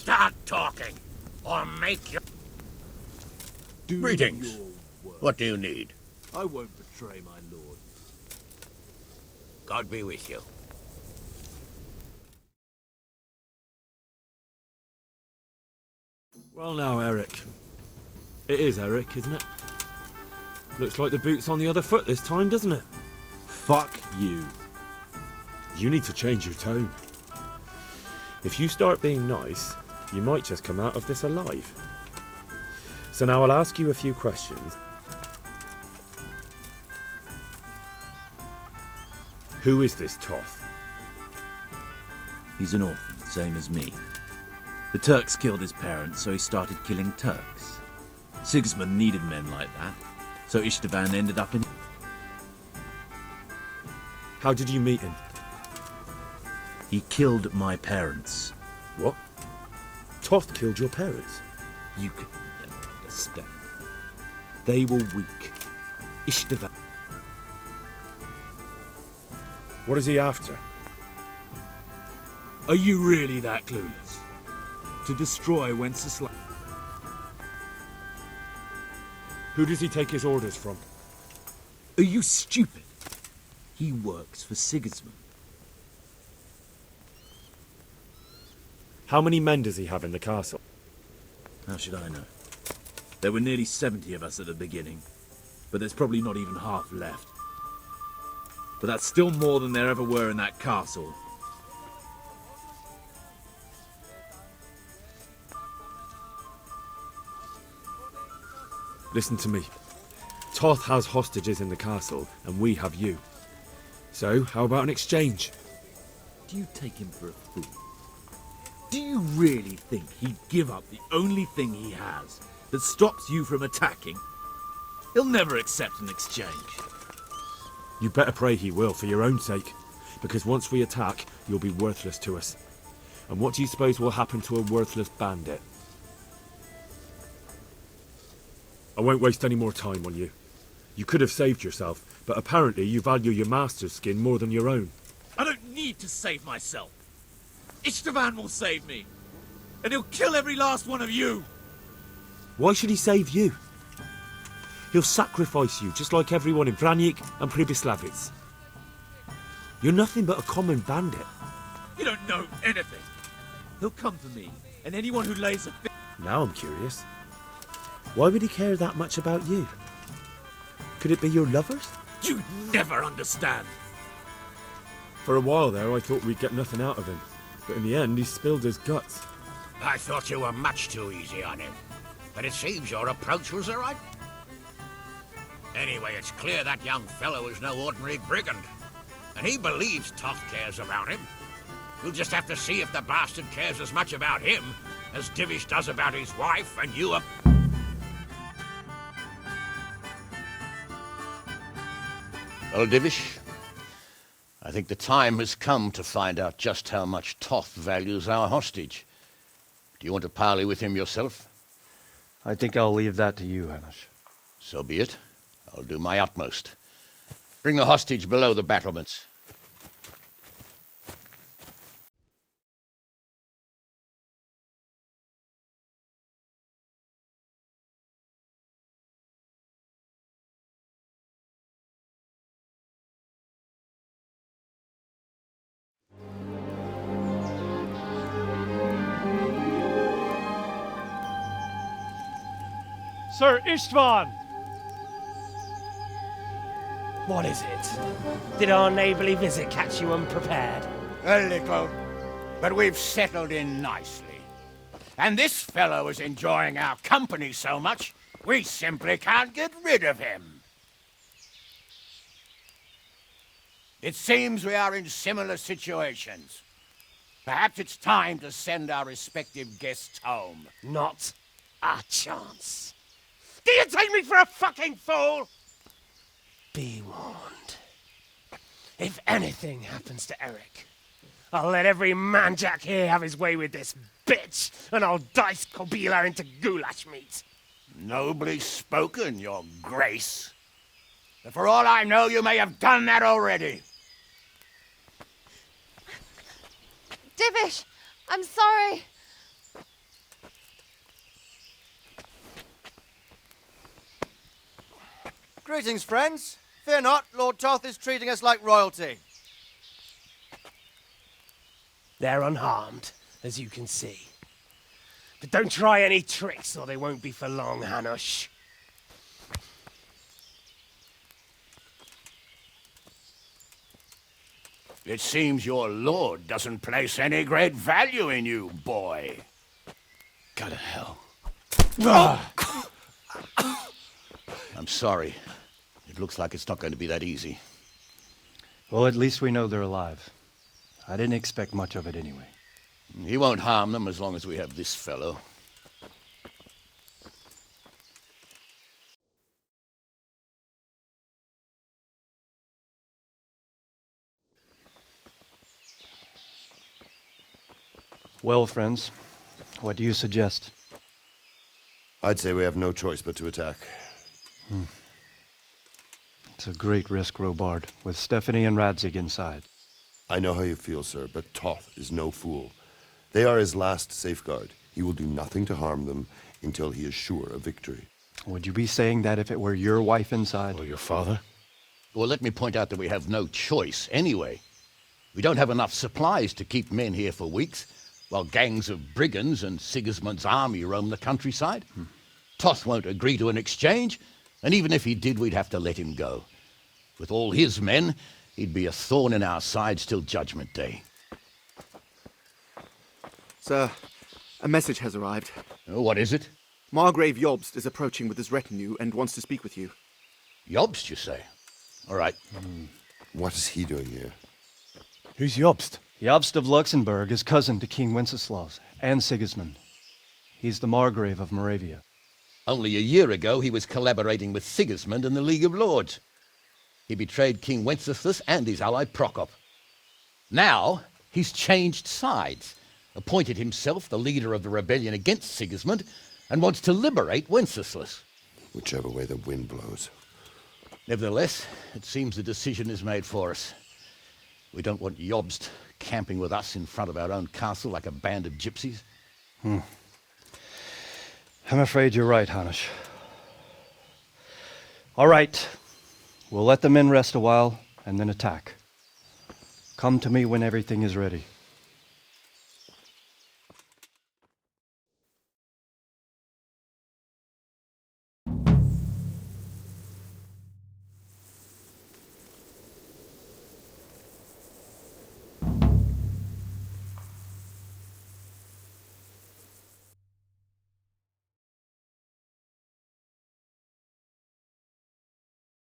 Start talking, or make your... Do Greetings. your work. What do you need? I won't betray my lord. God be with you. Well now, Eric. It is Eric, isn't it? Looks like the boot's on the other foot this time, doesn't it? Fuck you. You need to change your tone. If you start being nice, you might just come out of this alive. So now I'll ask you a few questions. Who is this Toth? He's an orphan, same as me. The Turks killed his parents, so he started killing Turks. Sigismund needed men like that, so Istvan ended up in... How did you meet him? He killed my parents. What? Toth killed your parents? You can never understand. They were weak. Istvan... What is he after? Are you really that clueless? To destroy Wenceslas... Who does he take his orders from? Are you stupid? He works for Sigismund. How many men does he have in the castle? How should I know? There were nearly 70 of us at the beginning, but there's probably not even half left. But that's still more than there ever were in that castle. Listen to me. Toth has hostages in the castle, and we have you. So, how about an exchange? Do you take him for a fool? Do you really think he'd give up the only thing he has that stops you from attacking? He'll never accept an exchange. You better pray he will, for your own sake. Because once we attack, you'll be worthless to us. And what do you suppose will happen to a worthless bandit? I won't waste any more time on you. You could have saved yourself, but apparently you value your master's skin more than your own. I don't need to save myself. Istvan will save me. And he'll kill every last one of you. Why should he save you? He'll sacrifice you, just like everyone in Vranic and Pribyslavitz. You're nothing but a common bandit. You don't know anything. He'll come for me, and anyone who lays a... Now I'm curious. Why would he care that much about you? Could it be your lovers? You never understand. For a while there, I thought we'd get nothing out of him. But in the end, he spilled his guts. I thought you were much too easy on him. But it seems your approach was the right. Anyway, it's clear that young fellow is no ordinary brigand. And he believes Toth cares about him. We'll just have to see if the bastard cares as much about him as Divish does about his wife and you are... Well, Divish, I think the time has come to find out just how much Toth values our hostage. Do you want to parley with him yourself? I think I'll leave that to you, Hamish. So be it. I'll do my utmost. Bring the hostage below the battlements. Sir Istvan! What is it? Did our neighbourly visit catch you unprepared? A little, but we've settled in nicely. And this fellow is enjoying our company so much, we simply can't get rid of him. It seems we are in similar situations. Perhaps it's time to send our respective guests home. Not a chance. Do you take me for a fucking fool? Be warned. If anything happens to Eric, I'll let every manjack here have his way with this bitch, and I'll dice Kobila into goulash meat. Nobly spoken, your grace. But for all I know, you may have done that already. Divish, I'm sorry. Greetings, friends. Fear not, Lord Toth is treating us like royalty. They're unharmed, as you can see. But don't try any tricks or they won't be for long, Hanush. It seems your lord doesn't place any great value in you, boy. Go to hell. I'm sorry. It looks like it's not going to be that easy. Well, at least we know they're alive. I didn't expect much of it anyway. He won't harm them as long as we have this fellow. Well, friends, what do you suggest? I'd say we have no choice but to attack. It's a great risk, Robard, with Stephanie and Radzig inside. I know how you feel, sir, but Toth is no fool. They are his last safeguard. He will do nothing to harm them until he is sure of victory. Would you be saying that if it were your wife inside? Or your father? Well, let me point out that we have no choice anyway. We don't have enough supplies to keep men here for weeks, while gangs of brigands and Sigismund's army roam the countryside. Toth won't agree to an exchange, and even if he did, we'd have to let him go. With all his men, he'd be a thorn in our sides till Judgment Day. Sir, a message has arrived. Oh, what is it? Margrave Jobst is approaching with his retinue and wants to speak with you. Jobst, you say? All right. What is he doing here? Who's Jobst? Jobst of Luxembourg is cousin to King Wenceslaus and Sigismund. He's the Margrave of Moravia. Only a year ago, he was collaborating with Sigismund and the League of Lords. He betrayed King Wenceslas and his ally Prokop. Now, he's changed sides, appointed himself the leader of the rebellion against Sigismund, and wants to liberate Wenceslas. Whichever way the wind blows. Nevertheless, it seems the decision is made for us. We don't want Jobst camping with us in front of our own castle like a band of gypsies. I'm afraid you're right, Hanush. All right. We'll let the men rest a while and then attack. Come to me when everything is ready.